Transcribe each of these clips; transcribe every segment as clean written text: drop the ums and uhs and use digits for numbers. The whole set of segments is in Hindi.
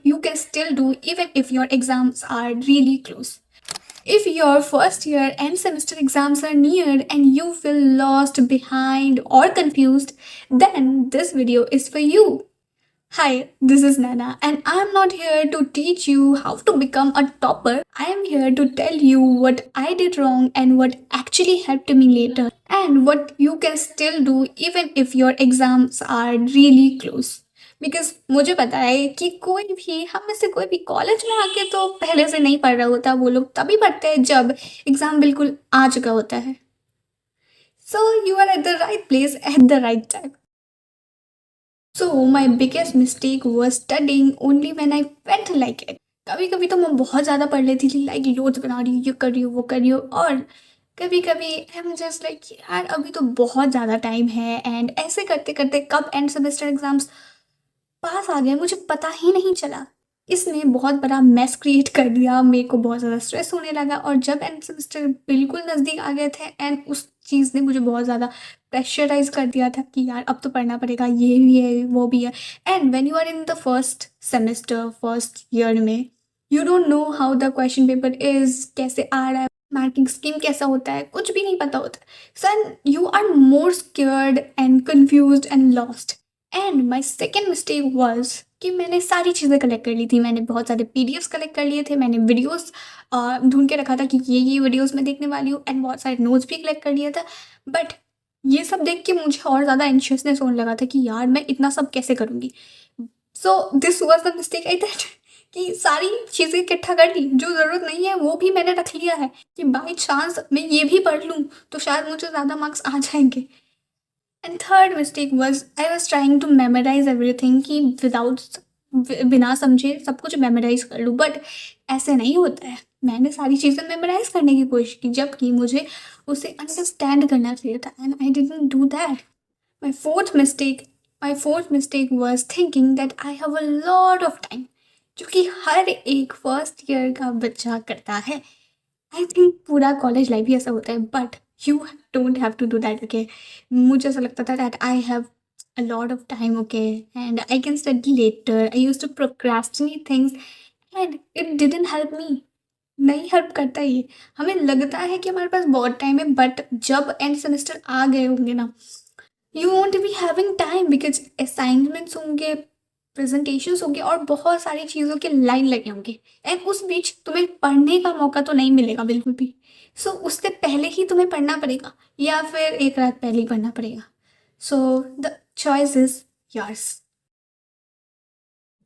you can still do even if your exams are really close. If your first year and semester exams are near and you feel lost, behind, or confused, then this video is for you. Hi, this is Nana, and I'm not here to teach you how to become a topper. I am here to tell you what I did wrong and what actually helped me later, and what you can still do even if your exams are really close. Because मुझे पता है कि कोई भी हम में से कोई भी कॉलेज में आके तो पहले से नहीं पढ़ रहा होता, वो लोग तभी पढ़ते हैं जब एग्ज़ाम बिल्कुल आ चुका होता है. So you are at the right place at the right time. So my biggest mistake was studying only when I felt like it. कभी कभी तो मैं बहुत ज़्यादा पढ़ लेती थी, लाइक नोट्स बना रही हूँ, ये कर रही हूँ, वो कर रही हूँ, और कभी कभी आई एम जस्ट लाइक यार अभी तो बहुत ज़्यादा टाइम है, एंड ऐसे करते करते कब एंड सेमेस्टर एग्जाम्स पास आ गए मुझे पता ही नहीं चला. इसने बहुत बड़ा मैस क्रिएट कर दिया, मेरे को बहुत ज़्यादा स्ट्रेस होने लगा, और जब एंड सेमेस्टर बिल्कुल नज़दीक आ गए थे एंड उस चीज़ ने मुझे बहुत ज़्यादा प्रेशराइज कर दिया था कि यार अब तो पढ़ना पड़ेगा, ये भी है वो भी है. And when you are in the first semester first year में, you don't know how the question paper is, कैसे आ रहा है, मार्किंग स्कीम कैसा होता है, कुछ भी नहीं पता होता. So you are more scared and confused and lost. And my second mistake was कि मैंने सारी चीज़ें कलेक्ट कर ली थी. मैंने बहुत सारे पीडीएफ्स कलेक्ट कर लिए थे, मैंने वीडियोस ढूंढ के रखा था कि ये वीडियोस मैं देखने वाली हूँ, एंड बहुत सारे नोट्स भी कलेक्ट कर लिए था. बट ये सब देख के मुझे और ज़्यादा एंशियसनेस होने लगा था कि यार मैं इतना सब कैसे करूँगी. So this was the mistake I that कि सारी चीज़ें इकट्ठा कर ली, जो ज़रूरत नहीं है वो भी मैंने रख लिया है कि बाई चांस मैं ये भी पढ़ लूँ तो शायद मुझे ज़्यादा मार्क्स आ जाएंगे. And third mistake was I was trying to memorise everything कि बिना समझे सब कुछ मेमोराइज कर लूँ, बट ऐसे नहीं होता है. मैंने सारी चीज़ें मेमोराइज करने की कोशिश की जबकि मुझे उसे अंडरस्टैंड करना चाहिए था, and I didn't do that. My fourth mistake was thinking that I have a lot of time, जो कि हर एक फर्स्ट ईयर का बच्चा करता है. आई थिंक पूरा कॉलेज लाइफ ही ऐसा होता है, but you don't have to do that. Okay, मुझे ऐसा लगता था that I have a lot of time, okay, and I can study later. I used to procrastinate things and it didn't help me. नहीं हेल्प करता ये. हमें लगता है कि हमारे पास बहुत टाइम है, बट जब एंड सेमेस्टर आ गए होंगे ना, you want be having time because assignments होंगे, प्रेजेंटेशंस होंगे, और बहुत सारी चीज़ों के लाइन लगे होंगे, एंड उस बीच तुम्हें पढ़ने का मौका तो नहीं मिलेगा बिल्कुल भी. सो उससे पहले ही तुम्हें पढ़ना पड़ेगा या फिर एक रात पहले ही पढ़ना पड़ेगा. So the choice is yours.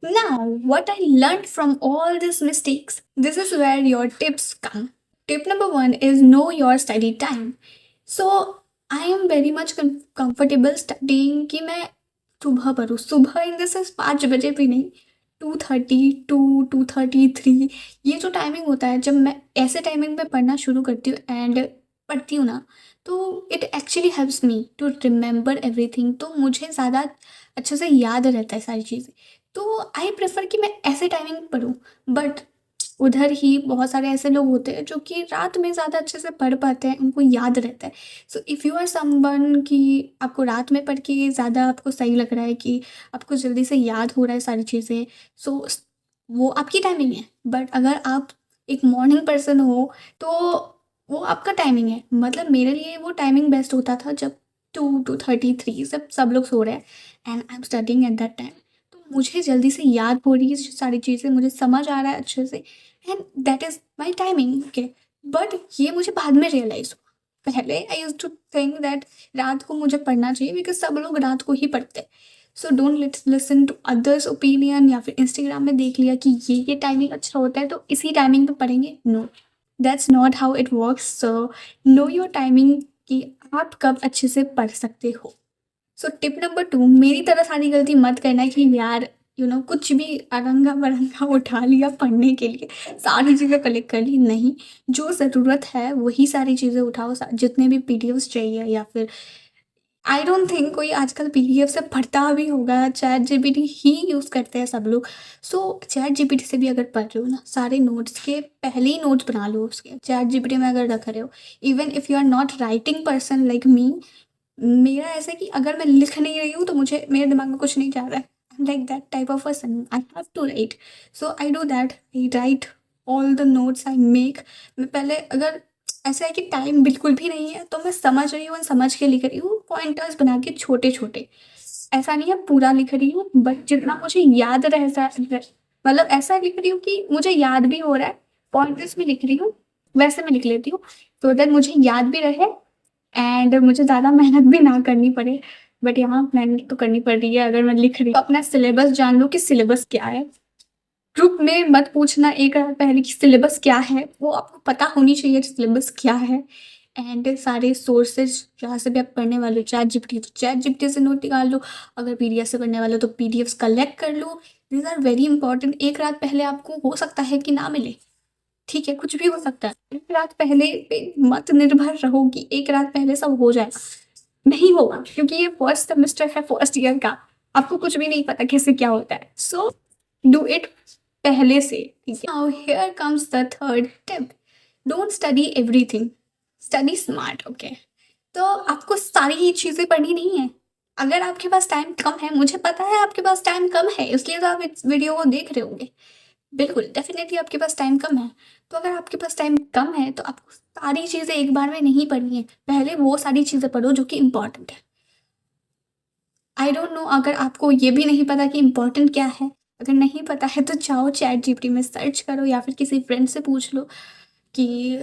Now, what I learned from all these mistakes, this is where your tips come. Tip number 1 is know your study time. So, I am very much comfortable studying कि मैं सुबह पढ़ूँ. सुबह इन द सेंस 5 बजे भी नहीं, 2:32, 2:33, ये जो टाइमिंग होता है जब मैं ऐसे टाइमिंग में पढ़ना शुरू करती हूँ एंड पढ़ती हूँ ना, तो it actually helps me to remember everything. तो मुझे ज़्यादा अच्छे से याद रहता है सारी चीज़ें. तो आई प्रेफर कि मैं ऐसे टाइमिंग पढूँ. बट उधर ही बहुत सारे ऐसे लोग होते हैं जो कि रात में ज़्यादा अच्छे से पढ़ पाते हैं, उनको याद रहता है. So if you are someone कि आपको रात में पढ़ के ज़्यादा आपको सही लग रहा है, कि आपको जल्दी से याद हो रहा है सारी चीज़ें, सो वो आपकी टाइमिंग है. बट अगर आप एक मॉर्निंग पर्सन हो तो वो आपका टाइमिंग है. मतलब मेरे लिए वो टाइमिंग बेस्ट होता था जब 2:33 सब लोग सो रहे हैं and I am studying at that time. तो मुझे जल्दी से याद हो रही है सारी चीज़ें, मुझे समझ आ रहा है अच्छे से, and that is my timing. Okay, but ये मुझे बाद में रियलाइज़ हुआ. पहले आई यूज टू थिंक दैट रात को मुझे पढ़ना चाहिए बिकॉज सब लोग रात को ही पढ़ते हैं. So don't listen to others opinion, या फिर इंस्टाग्राम में देख लिया कि ये टाइमिंग अच्छा होता है तो इसी टाइमिंग पे पढ़ेंगे. No, that's not how it works. So know your timing कि आप कब अच्छे से पढ़ सकते हो. सो टिप नंबर 2, मेरी तरह सारी गलती मत करना कि यार कुछ भी अरंगा बरंगा उठा लिया पढ़ने के लिए, सारी चीज़ें कलेक्ट कर ली. नहीं, जो ज़रूरत है वही सारी चीज़ें उठाओ. जितने भी पीडीएफ्स चाहिए, या फिर आई डोंट थिंक कोई आजकल पीडीएफ से पढ़ता भी होगा. चैट जीपीटी ही यूज़ करते हैं सब लोग. सो चैट जीपीटी से भी अगर पढ़ रहे हो ना, सारे नोट्स के पहले ही नोट्स बना लो उसके, चैट जीपीटी में अगर रख रहे हो. Even if you are not writing person like me, मेरा ऐसा है कि अगर मैं लिख नहीं रही हूँ तो मुझे मेरे दिमाग में कुछ नहीं जा रहा है, I'm like that type of person. I have to write. So I do that. I write all the notes I make. मैं पहले अगर ऐसा है कि टाइम बिल्कुल भी नहीं है तो मैं समझ रही हूँ और समझ के लिख रही हूँ, पॉइंटर्स बना के छोटे छोटे। ऐसा नहीं है पूरा लिख रही हूँ, बट जितना मुझे याद मतलब ऐसा लिख रही हूँ कि मुझे याद भी हो रहा है, पॉइंटर्स भी लिख रही हूँ, वैसे मैं लिख लेती हूँ तो दैट मुझे याद भी रहे एंड मुझे ज़्यादा मेहनत भी ना करनी पड़े। बट यहाँ मेहनत तो करनी पड़ रही है अगर मैं लिख रही हूँ। तो अपना सिलेबस जान लो कि सिलेबस क्या है। ग्रुप में मत पूछना एक रात पहले कि सिलेबस क्या है, वो आपको पता होनी चाहिए सिलेबस क्या है। एंड सारे सोर्सेज जहाँ से भी आप पढ़ने वाले हो, चैट जीपीटी से नोट निकाल लो, अगर पीडीएफ से पढ़ने वाले हो तो पीडीएफ कलेक्ट कर लो। These are very important. एक रात पहले आपको हो सकता है कि ना मिले, ठीक है, कुछ भी हो सकता है। एक रात पहले पे मत निर्भर रहो कि एक रात पहले सब हो जाएगा, नहीं होगा, क्योंकि ये फर्स्ट सेमेस्टर है, फर्स्ट ईयर का, आपको कुछ भी नहीं पता कैसे क्या होता है। सो डू इट पहले से, ठीक है। Now here comes the third tip, don't study everything, study smart. Okay, तो आपको सारी ही चीज़ें पढ़नी नहीं है। अगर आपके पास टाइम कम है, मुझे पता है आपके पास टाइम कम है, इसलिए तो आप इस वीडियो को देख रहे होंगे। बिल्कुल डेफिनेटली आपके पास टाइम कम है। तो अगर आपके पास टाइम कम है तो आपको सारी चीज़ें एक बार में नहीं पढ़नी है, पहले वो सारी चीज़ें पढ़ो जो कि इम्पॉर्टेंट है। आई डोंट नो, अगर आपको ये भी नहीं पता कि इम्पॉर्टेंट क्या है, अगर नहीं पता है तो जाओ चैट जीपीटी में सर्च करो या फिर किसी फ्रेंड से पूछ लो कि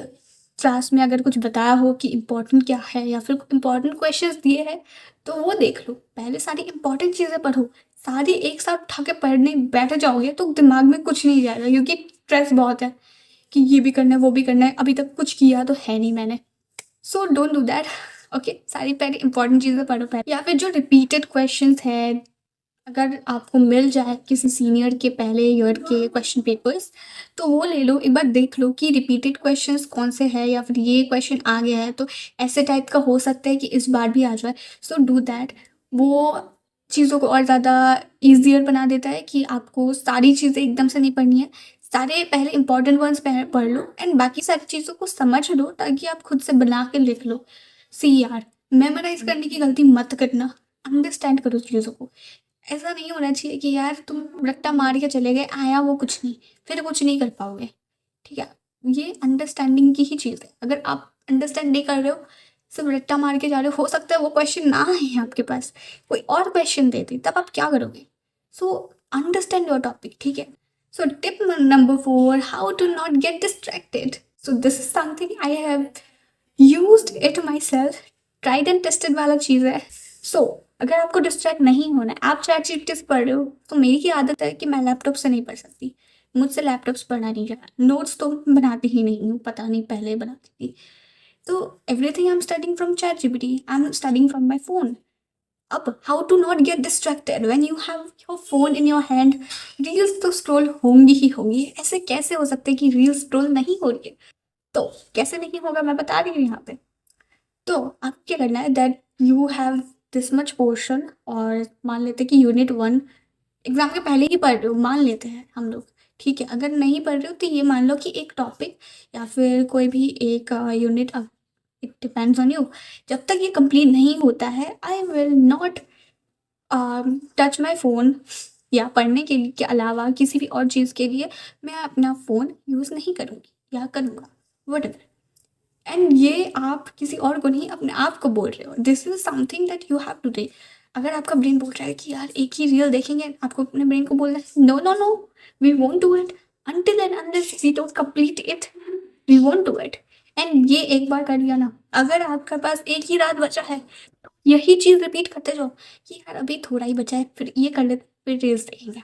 क्लास में अगर कुछ बताया हो कि इम्पोर्टेंट क्या है या फिर इम्पोर्टेंट क्वेश्चंस दिए हैं तो वो देख लो। पहले सारी इम्पोर्टेंट चीज़ें पढ़ो, सारी एक साथ उठा के पढ़ने बैठ जाओगे तो दिमाग में कुछ नहीं जाएगा, क्योंकि स्ट्रेस बहुत है कि ये भी करना है वो भी करना है, अभी तक कुछ किया तो है नहीं मैंने। So don't do that. Okay, सारी पहले इंपॉर्टेंट चीज़ें पढ़ो पहले, या फिर जो रिपीटेड क्वेश्चंस है, अगर आपको मिल जाए किसी सीनियर के पहले ईयर के क्वेश्चन पेपर्स तो वो ले लो, एक बार देख लो कि रिपीटेड क्वेश्चंस कौन से हैं, या फिर ये क्वेश्चन आ गया है तो ऐसे टाइप का हो सकता है कि इस बार भी आ जाए। सो डू दैट। वो चीज़ों को और ज़्यादा ईजियर बना देता है कि आपको सारी चीज़ें एकदम से नहीं पढ़नी है, सारे पहले इंपॉर्टेंट वंस पढ़ लो एंड बाकी सारी चीज़ों को समझ लो ताकि आप खुद से बना के लिख लो। सी यार, मेमोराइज करने की गलती मत करना, अंडरस्टैंड करो चीज़ों को। ऐसा नहीं होना चाहिए कि यार तुम रट्टा मार के चले गए, आया वो कुछ नहीं, फिर कुछ नहीं कर पाओगे, ठीक है। ये अंडरस्टैंडिंग की ही चीज़ है। अगर आप अंडरस्टैंड नहीं कर रहे हो, सिर्फ रट्टा मार के जा रहे हो सकता है वो क्वेश्चन ना आए आपके पास, कोई और क्वेश्चन दे दे, तब आप क्या करोगे। सो अंडरस्टैंड योर टॉपिक, ठीक है। So tip number 4, how to not get distracted. So this is something I have used it myself, tried and tested वाला चीज़ है। सो अगर आपको डिस्ट्रैक्ट नहीं होना है, आप चैट जीपीटी से पढ़ रहे हो, तो मेरी की आदत है कि मैं लैपटॉप से नहीं पढ़ सकती, मुझसे लैपटॉप से पढ़ा नहीं जाता, नोट्स तो बनाती ही नहीं हूँ, पता नहीं पहले बनाती थी। तो everything I am studying from ChatGPT, I am studying from my phone. अब how to not get distracted when you have your phone in your hand. Reels तो स्क्रॉल होंगी ही होंगी, ऐसे कैसे हो सकते हैं कि रील्स स्क्रॉल नहीं हो रही है। तो कैसे नहीं होगा मैं बता रही हूँ यहाँ पे। तो आपको क्या करना है, that you have this much portion, और मान लेते हैं कि यूनिट 1 एग्जाम के पहले ही पढ़ रहे हो, मान लेते हैं हम लोग, ठीक है। अगर नहीं पढ़ रहे हो तो ये मान लो कि एक टॉपिक या फिर कोई भी एक unit, it depends on you, जब तक ये कंप्लीट नहीं होता है I will not touch my phone, या पढ़ने के अलावा किसी भी और चीज़ के लिए मैं अपना फ़ोन यूज़ नहीं करूँगी या करूँगा, वट एवर। एंड ये आप किसी और को नहीं, अपने आप को बोल रहे हो, this is something that you have to do. अगर आपका ब्रेन बोल रहा है कि यार एक ही रील देखेंगे, आपको अपने ब्रेन को बोलना है no no no, we won't do it until and unless we don't complete it, we won't do it. And ये एक बार कर लिया ना, अगर आपके पास एक ही रात बचा है, यही चीज़ रिपीट करते जाओ कि यार अभी थोड़ा ही बचा है, फिर ये कर लेते, फिर रील्स देखेंगे,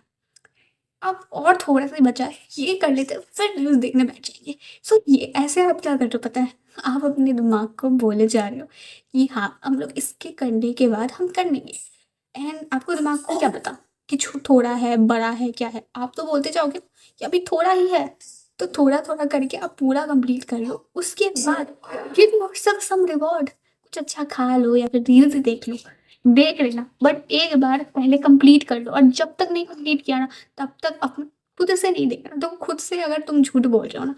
अब और थोड़ा सा ही बचा है, ये कर लेते, फिर न्यूज़ देखने बैठ जाएंगे। सो ये ऐसे आप क्या कर रहे हो पता है, आप अपने दिमाग को बोले जा रहे हो कि हाँ हम लोग इसके करने के बाद हम कर लेंगे। एंड आपको दिमाग को क्या पता कि थोड़ा है बड़ा है क्या है, आप तो बोलते जाओगे कि अभी थोड़ा ही है, तो थोड़ा थोड़ा करके आप पूरा कंप्लीट कर लो, उसके बाद गिव योरसेल्फ सम रिवॉर्ड, कुछ अच्छा खा लो या फिर रील्स देख लो, देख लेना, बट एक बार पहले कंप्लीट कर लो। और जब तक नहीं कंप्लीट किया ना, तब तक अपने खुद से नहीं देखना। तो खुद से अगर तुम झूठ बोल रहे हो ना,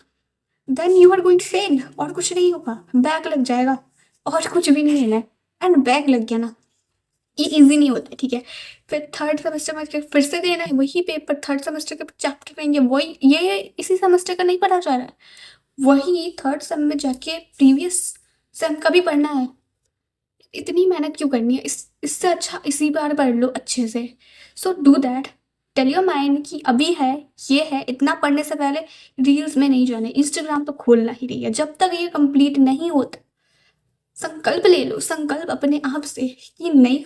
then you are going to fail, और कुछ नहीं होगा, बैक लग जाएगा और कुछ भी नहीं लेना है। एंड बैक लग गया ना, ये इजी नहीं होता है, ठीक है। फिर थर्ड सेमेस्टर में फिर से देना है वही पेपर, थर्ड सेमेस्टर के चैप्टर रहेंगे वही, ये इसी सेमेस्टर का नहीं पढ़ा जा रहा है, वही थर्ड सेम में जाके प्रीवियस सेम का भी पढ़ना है। इतनी मेहनत क्यों करनी है, इससे अच्छा इसी बार पढ़ लो अच्छे से। So do that, tell your mind कि अभी है, ये है, इतना पढ़ने से पहले रील्स में नहीं जाना, इंस्टाग्राम तो खोलना ही नहीं है जब तक ये कंप्लीट नहीं होता। संकल्प ले लो, संकल्प अपने आप से कि नहीं,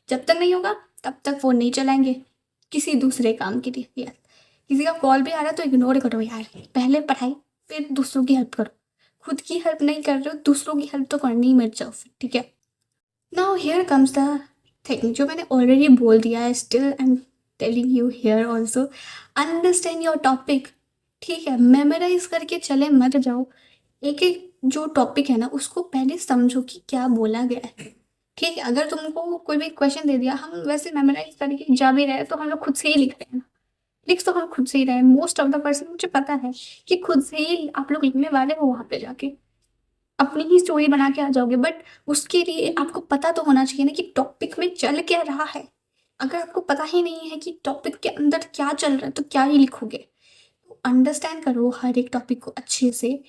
जब तक नहीं होगा तब तक फोन नहीं चलाएंगे किसी दूसरे काम के लिए। यार किसी का कॉल भी आ रहा है तो इग्नोर करो यार, पहले पढ़ाई फिर दूसरों की हेल्प करो, खुद की हेल्प नहीं कर रहे हो दूसरों की हेल्प तो करनी ही मत जाओ फिर, ठीक है। Now here comes the thing जो मैंने ऑलरेडी बोल दिया है, still I am telling you here also, understand your topic, ठीक है। मेमोराइज करके चले मत जाओ, एक एक जो टॉपिक है ना उसको पहले समझो कि क्या बोला गया है, ठीक है। अगर तुमको कोई भी क्वेश्चन दे दिया, हम वैसे मेमोराइज करके जा भी रहे तो हम लोग खुद से ही लिख रहे हैं ना, लिख तो हम खुद से ही रहे हैं, मोस्ट ऑफ द पर्सन, मुझे पता है कि खुद से ही आप लोग लिखने वाले हो, वहाँ पे जाके अपनी ही स्टोरी बना के आ जाओगे। बट उसके लिए आपको पता तो होना चाहिए ना कि टॉपिक में चल क्या रहा है। अगर आपको पता ही नहीं है कि टॉपिक के अंदर क्या चल रहा है तो क्या ही लिखोगे। तो अंडरस्टैंड करो हर एक टॉपिक को अच्छे से,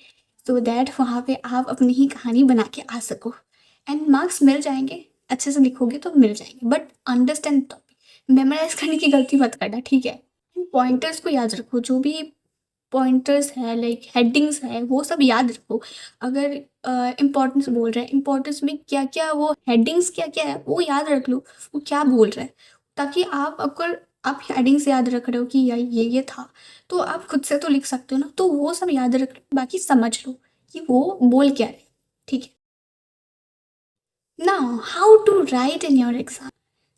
सो दैट वहाँ पे आप अपनी ही कहानी बना के आ सको, एंड मार्क्स मिल जाएंगे, अच्छे से लिखोगे तो मिल जाएंगे। बट अंडरस्टैंड टॉपिक, मेमोराइज करने की गलती मत करना, ठीक है। पॉइंटर्स को याद रखो, जो भी पॉइंटर्स है लाइक हेडिंग्स है वो सब याद रखो। अगर इम्पोर्टेंस बोल रहे हैं, इम्पोर्टेंस में क्या क्या वो हेडिंग्स क्या क्या है वो याद रख लो, वो क्या बोल रहा है, ताकि आप अगर आप हेडिंग्स याद रख रहे हो कि यार ये था, तो आप खुद से तो लिख सकते हो ना, तो वो सब याद रख लो, बाकी समझ लो कि वो बोल क्या रहे, ठीक है। Now how to write in your exam,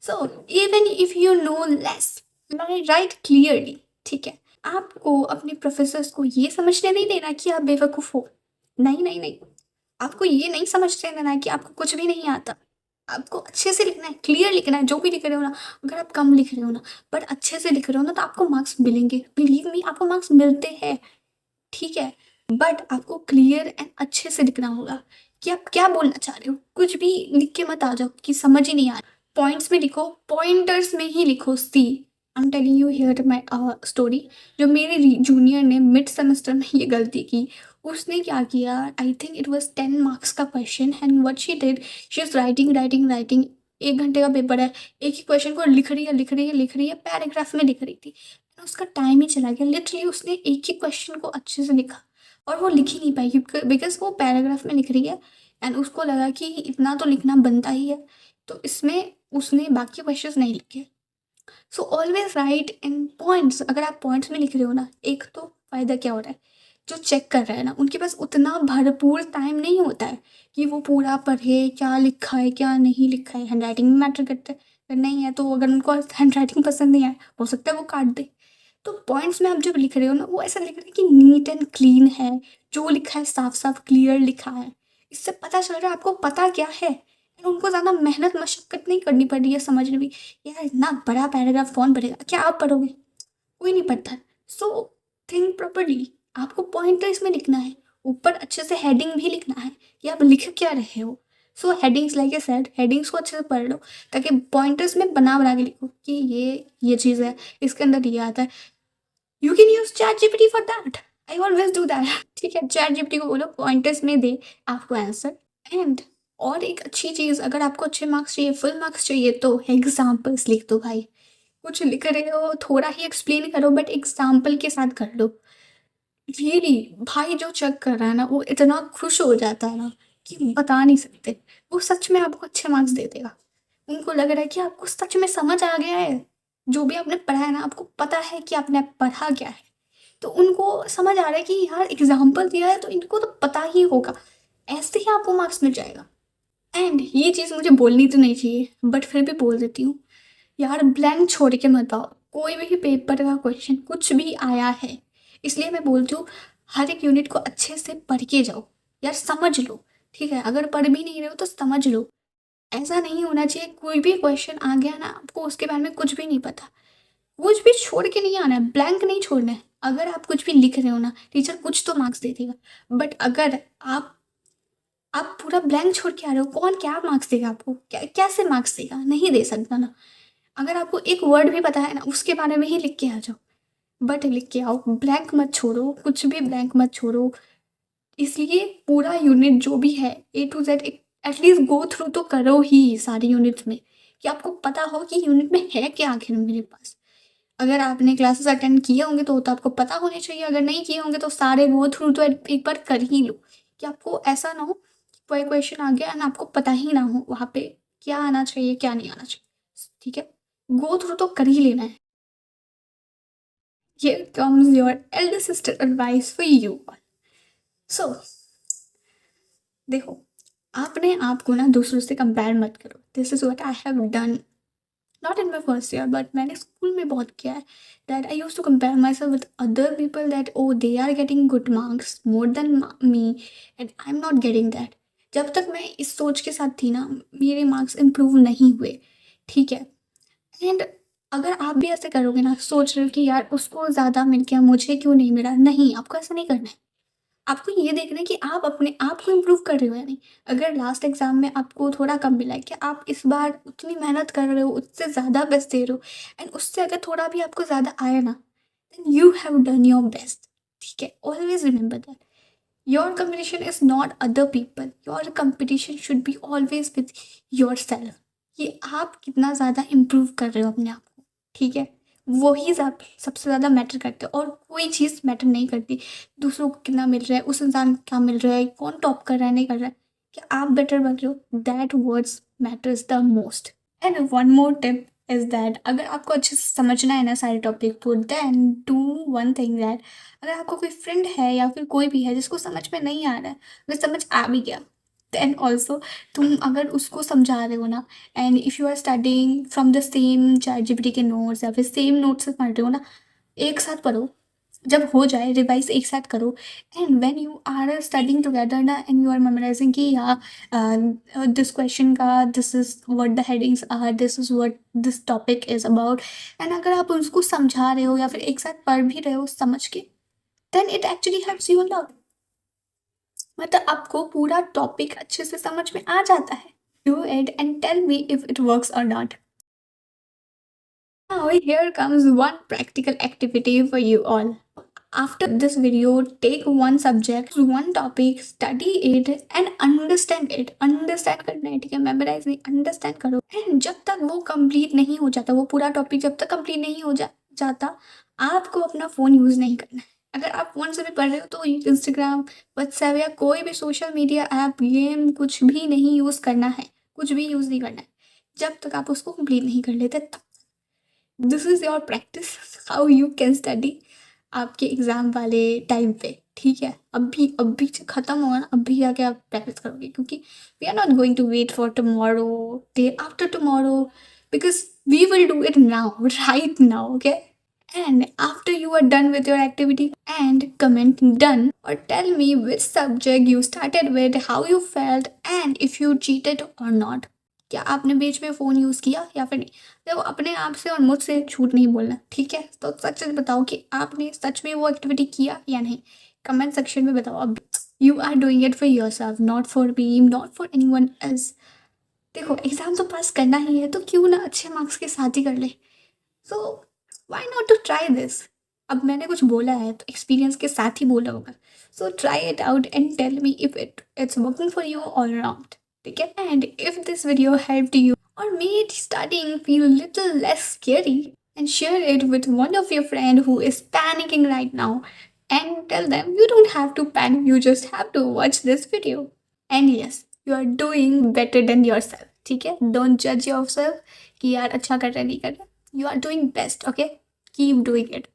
so even if you know less, write clearly, ठीक है। आपको अपने प्रोफेसर्स को ये समझने नहीं देना कि आप बेवकूफ़ हो, नहीं नहीं नहीं, आपको ये नहीं समझने देना है कि आपको कुछ भी नहीं आता। आपको अच्छे से लिखना है, क्लियर लिखना है, जो भी लिख रहे हो ना, अगर आप कम लिख रहे हो ना बट अच्छे से लिख रहे हो ना तो आपको मार्क्स मिलेंगे, बिलीव मी आपको मार्क्स मिलते हैं, ठीक है। बट आपको क्लियर एंड अच्छे से लिखना होगा कि आप क्या बोलना चाह रहे हो, कुछ भी लिख के मत आ जाओ कि समझ ही नहीं आ रहा। पॉइंट्स में लिखो, पॉइंटर्स में ही लिखो। See I am telling you here my story, जो मेरे जूनियर ने मिड सेमेस्टर में ये गलती की, उसने क्या किया, I think it was 10 marks का question and what she did, she is writing writing writing, 1 घंटे का पेपर है, एक ही क्वेश्चन को लिख रही है लिख रही है लिख रही है, पैराग्राफ में लिख रही थी, उसका टाइम ही चला गया, लिटरली उसने एक ही क्वेश्चन को अच्छे से लिखा और वो लिख ही नहीं पाई बिकॉज वो पैराग्राफ में लिख रही है एंड उसको लगा कि इतना तो लिखना बनता ही है, तो इसमें उसने बाकी क्वेश्चंस नहीं लिखे। सो ऑलवेज राइट इन पॉइंट्स, अगर आप पॉइंट्स में लिख रहे हो ना, एक तो फायदा क्या हो रहा है, जो चेक कर रहा है ना उनके पास उतना भरपूर टाइम नहीं होता है कि वो पूरा पढ़े क्या लिखा है क्या नहीं लिखा है, हैंड राइटिंग में मैटर करता है, अगर नहीं है तो अगर उनको हैंड राइटिंग पसंद नहीं आए हो सकता है वो काट दे। तो पॉइंट्स में आप जब लिख रहे हो ना वो ऐसा लिख रहे हैं कि नीट एंड क्लीन है, जो लिखा है साफ साफ क्लियर लिखा है, इससे पता चल रहा है आपको पता क्या है। And उनको ज़्यादा मेहनत मशक्कत नहीं करनी पड़ रही है समझने में, यार इतना बड़ा पैराग्राफ कौन पढ़ेगा, क्या आप पढ़ोगे, कोई नहीं पढ़ता। सो थिंक प्रॉपरली, आपको पॉइंटर्स में लिखना है, ऊपर अच्छे से हेडिंग भी लिखना है कि आप लिख क्या रहे हो। So headings like a said, headings को अच्छे से पढ़ लो ताकि पॉइंटर्स में बना बना के लिखो कि ये चीज़ है, इसके अंदर ये आता है। You can use chat GPT for that, I always do that, ठीक है। चैट जीपीटी को बोलो पॉइंटर्स में दे आपको आंसर। एंड और एक अच्छी चीज़, अगर आपको अच्छे मार्क्स चाहिए, फुल मार्क्स चाहिए, तो एग्जाम्पल्स लिख दो भाई। कुछ लिख रहे हो थोड़ा ही एक्सप्लेन करो बट एग्जाम्पल के साथ कर लो, रियली भाई जो चेक कर रहा है ना वो इतना खुश हो जाता है ना कि बता नहीं सकते, वो सच में आपको अच्छे मार्क्स दे देगा। उनको लग रहा है कि आपको सच में समझ आ गया है, जो भी आपने पढ़ा है ना आपको पता है कि आपने पढ़ा क्या है, तो उनको समझ आ रहा है कि यार एग्जाम्पल दिया है तो इनको तो पता ही होगा, ऐसे ही आपको मार्क्स मिल जाएगा। एंड ये चीज़ मुझे बोलनी तो नहीं चाहिए बट फिर भी बोल देती हूँ, यार ब्लैंक छोड़ के मत आओ, कोई भी पेपर का क्वेश्चन कुछ भी आया है, इसलिए मैं बोलती हूँ हर एक यूनिट को अच्छे से पढ़ के जाओ, यार समझ लो, ठीक है। अगर पढ़ भी नहीं रहे हो तो समझ लो, ऐसा नहीं होना चाहिए कोई भी क्वेश्चन आ गया ना आपको उसके बारे में कुछ भी नहीं पता, कुछ भी छोड़ के नहीं आना है, ब्लैंक नहीं छोड़ना है। अगर आप कुछ भी लिख रहे हो ना टीचर कुछ तो मार्क्स दे देगा, बट अगर आप आप पूरा ब्लैंक छोड़ के आ रहे हो, कौन क्या मार्क्स देगा आपको? कैसे मार्क्स देगा? नहीं दे सकता ना। अगर आपको एक वर्ड भी पता है ना, उसके बारे में ही लिख के आ जाओ, बट लिख के आओ, ब्लैंक मत छोड़ो, कुछ भी ब्लैंक मत छोड़ो। इसलिए पूरा यूनिट जो भी है A to Z at least go through तो करो ही सारी यूनिट्स में, कि आपको पता हो कि यूनिट में है क्या आखिर मेरे पास। अगर आपने क्लासेस अटेंड किए होंगे तो आपको पता होने चाहिए, अगर नहीं किए होंगे तो सारे गो थ्रू तो एक बार कर ही लो, कि आपको ऐसा ना हो कोई क्वेश्चन आ गया एंड आपको पता ही ना हो वहाँ पे क्या आना चाहिए क्या नहीं आना चाहिए। ठीक है, गो थ्रू तो कर ही लेना है। Here comes your elder sister advice for you. So, देखो, आपने आप को ना दूसरों से कंपेयर मत करो। This is what I have done not in my first year, but मैंने स्कूल में बहुत किया है। That I use to compare myself with other people, that oh they are getting good marks more than me and I am not getting that. जब तक मैं इस सोच के साथ थी ना, मेरे मार्क्स इम्प्रूव नहीं हुए। ठीक है, एंड अगर आप भी ऐसे करोगे ना, सोच रहे हो कि यार उसको ज़्यादा मिल गया मुझे क्यों नहीं मिला, नहीं, आपको ऐसा नहीं करना है। आपको ये देखना है कि आप अपने आप को इम्प्रूव कर रहे हो या नहीं। अगर लास्ट एग्जाम में आपको थोड़ा कम मिला है, कि आप इस बार उतनी मेहनत कर रहे हो, उससे ज़्यादा बेस्ट दे रहे हो, एंड उससे अगर थोड़ा भी आपको ज़्यादा आया ना, then you have done your best. ठीक है, always remember that your competition is not other people, your competition should be always with yourself. ये आप कितना ज़्यादा इम्प्रूव कर रहे हो अपने आप को। ठीक है, वही सबसे ज़्यादा मैटर करते हैं, और कोई चीज़ मैटर नहीं करती दूसरों को कितना मिल रहा है, उस इंसान को क्या मिल रहा है, कौन टॉप कर रहा है नहीं कर रहा है, क्या आप बेटर बन रहे हो, that words matters the most. And one more tip is that अगर आपको अच्छे से समझना है ना सारे टॉपिक को, then do one thing that अगर आपको कोई फ्रेंड है या फिर कोई भी है जिसको समझ में नहीं आ रहा है, अगर समझ आ भी गया, देन ऑल्सो तुम अगर उसको समझा रहे हो ना, and if you are studying from the same ChatGPT के नोट्स या फिर सेम नोट्स से पढ़ रहे हो ना, एक साथ पढ़ो। जब हो जाए रिवाइज एक साथ करो, and when you are studying together ना एंड यू आर मेमोराइजिंग कि या दिस क्वेश्चन का this is what the headings are, this is what this topic is about, and अगर आप उसको समझा रहे हो या फिर एक साथ पढ़ भी रहे हो समझ के, then it actually helps you a lot. मतलब आपको पूरा टॉपिक अच्छे से समझ में आ जाता है। Do it and tell me if it works और not. Now here comes one practical activity for you all. After this video, take one subject, one topic, study it and understand it. Understand करना है, ठीक है, memorize नहीं, understand करो। एंड जब तक वो complete नहीं हो जाता, वो पूरा टॉपिक जब तक complete नहीं हो जाता, आपको अपना फ़ोन यूज़ नहीं करना है। अगर आप फ़ोन से भी पढ़ रहे हो तो इंस्टाग्राम, व्हाट्सएप या कोई भी सोशल मीडिया ऐप, गेम कुछ भी नहीं यूज़ करना है, कुछ भी यूज़ नहीं करना है जब तक आप उसको कंप्लीट नहीं कर लेते तब। This is your practice how you can study आपके एग्ज़ाम वाले टाइम पे। ठीक है, अभी से ख़त्म होगा ना, अभी जाके आप प्रैक्टिस करोगे, क्योंकि we are not going to wait for tomorrow, day after tomorrow, because we will do it now, right now, okay. And after you are done with your activity and comment done or tell me which subject you started with, how you felt and if you cheated or not. क्या आपने बीच में फ़ोन यूज़ किया या फिर नहीं? देखो, अपने आप से और मुझसे झूठ नहीं बोलना, ठीक है? तो सच सच बताओ कि आपने सच में वो एक्टिविटी किया या नहीं? कमेंट सेक्शन में बताओ। अब you are doing it for yourself, not for me, not for anyone else. देखो, एग्ज़ाम तो पास करना ही है, तो क्यों ना अच्छे मार्क्स के साथ ही कर ले। So why not to try this? अब मैंने कुछ बोला है तो एक्सपीरियंस के साथ ही बोला होगा। So try it out and tell me if it's working for you और नॉट। ठीक है, and if this video helped you or made studying feel a little less scary, and share it with one of your friend who is panicking right now, and tell them you don't have to panic, you just have to watch this video. And yes, you are doing better than yourself. ठीक है, don't judge yourself कि यार अच्छा कर रहा है नहीं कर रहा, you are doing best, okay, keep doing it.